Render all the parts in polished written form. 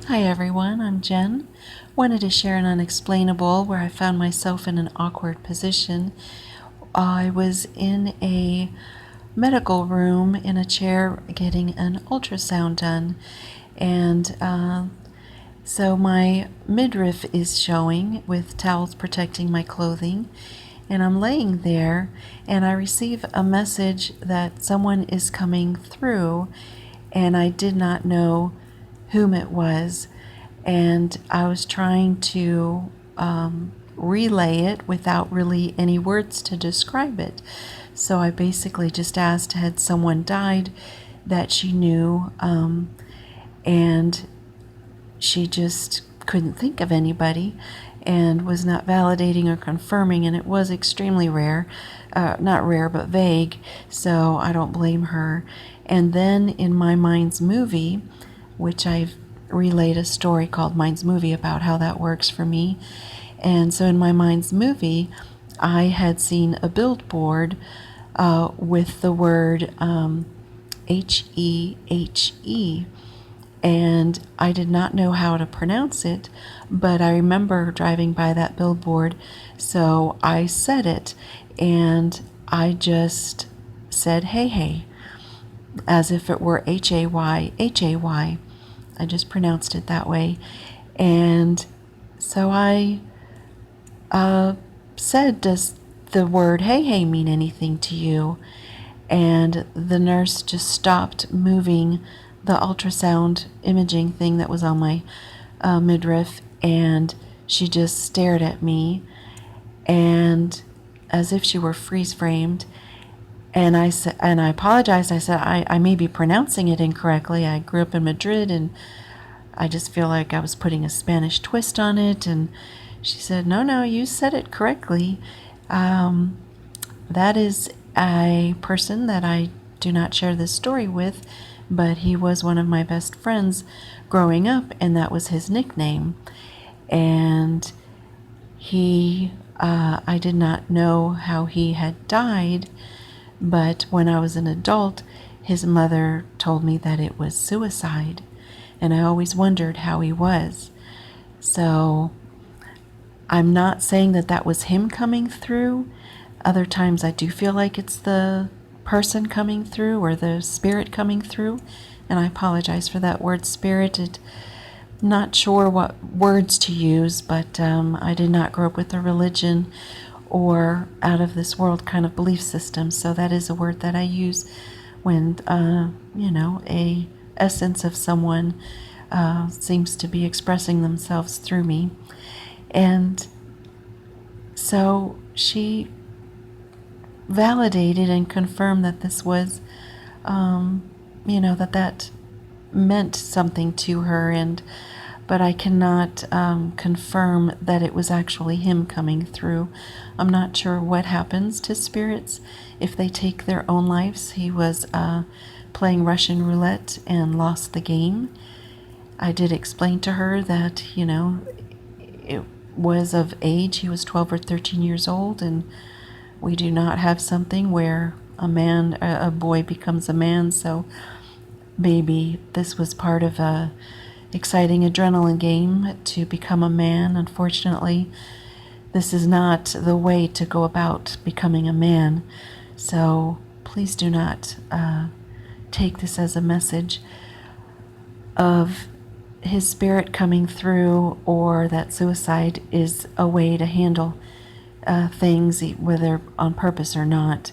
Hi everyone, I'm Jen. Wanted to share an unexplainable where I found myself in an awkward position. I was in a medical room in a chair getting an ultrasound done, and so my midriff is showing with towels protecting my clothing, and I'm laying there, and I receive a message that someone is coming through, and I did not know whom it was, and I was trying to relay it without really any words to describe it. So I basically just asked, had someone died that she knew, and she just couldn't think of anybody and was not validating or confirming, and it was extremely rare, not rare, but vague, so I don't blame her. And then in my mind's movie, which I've relayed a story called Mind's Movie about how that works for me. And so in my mind's movie, I had seen a billboard with the word H-E-H-E, and I did not know how to pronounce it, but I remember driving by that billboard, so I said it, and I just said, hey, hey, as if it were H-A-Y, H-A-Y. I just pronounced it that way. And so I said, does the word hey hey mean anything to you? And the nurse just stopped moving the ultrasound imaging thing that was on my midriff, and she just stared at me, and as if she were freeze framed. And I said, and I apologized. I said, I may be pronouncing it incorrectly. I grew up in Madrid, and I just feel like I was putting a Spanish twist on it. And she said, no, you said it correctly. That is a person that I do not share this story with, but he was one of my best friends growing up, and that was his nickname. And I did not know how he had died, but when I was an adult, his mother told me that it was suicide, and I always wondered how he was. So I'm not saying that that was him coming through. Other times I do feel like it's the person coming through or the spirit coming through, and I apologize for that word spirit. Not sure what words to use, but I did not grow up with a religion or out of this world kind of belief system, so that is a word that I use when a essence of someone seems to be expressing themselves through me. And so she validated and confirmed that this was that meant something to her, but I cannot confirm that it was actually him coming through. I'm not sure what happens to spirits if they take their own lives. He was playing Russian roulette and lost the game. I did explain to her that, it was of age. He was 12 or 13 years old, and we do not have something where a boy becomes a man, so maybe this was part of a exciting adrenaline game to become a man. Unfortunately, this is not the way to go about becoming a man. So please do not take this as a message of his spirit coming through, or that suicide is a way to handle things, whether on purpose or not,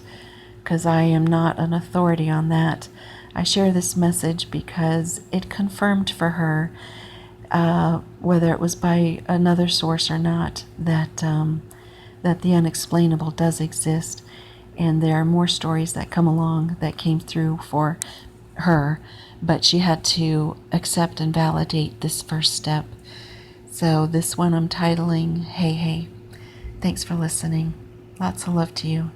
because I am not an authority on that. I share this message because it confirmed for her, whether it was by another source or not, that the unexplainable does exist, and there are more stories that come along that came through for her, but she had to accept and validate this first step. So this one I'm titling Hey Hey. Thanks for listening. Lots of love to you.